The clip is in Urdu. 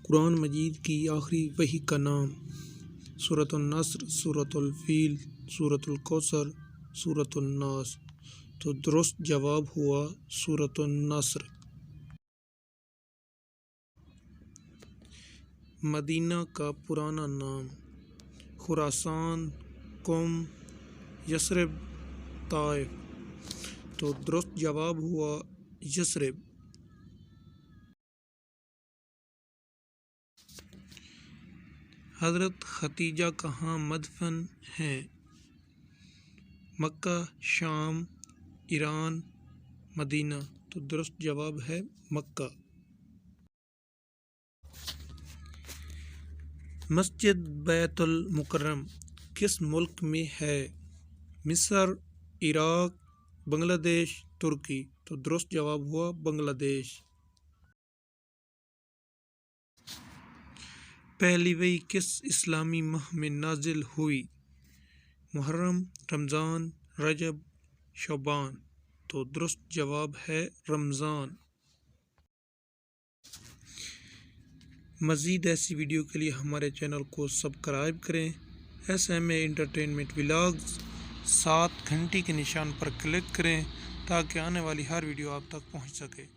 قرآن مجید کی آخری وحی کا نام؟ سورۃ النصر، سورۃ الفیل، سورۃ الکوثر، سورۃ الناس۔ تو درست جواب ہوا سورۃ النصر۔ مدینہ کا پرانا نام؟ خراسان، قم، یثرب، طائف۔ تو درست جواب ہوا یثرب۔ حضرت ختیجہ کہاں مدفن ہیں؟ مکہ، شام، ایران، مدینہ۔ تو درست جواب ہے مکہ۔ مسجد بیت المکرم کس ملک میں ہے؟ مصر، عراق، بنگلہ دیش، ترکی۔ تو درست جواب ہوا بنگلہ دیش۔ پہلی وحی کس اسلامی ماہ میں نازل ہوئی؟ محرم، رمضان، رجب، شعبان۔ تو درست جواب ہے رمضان۔ مزید ایسی ویڈیو کے لیے ہمارے چینل کو سبسکرائب کریں۔ SMA انٹرٹینمنٹ ولاگز 7 گھنٹی کے نشان پر کلک کریں تاکہ آنے والی ہر ویڈیو آپ تک پہنچ سکے۔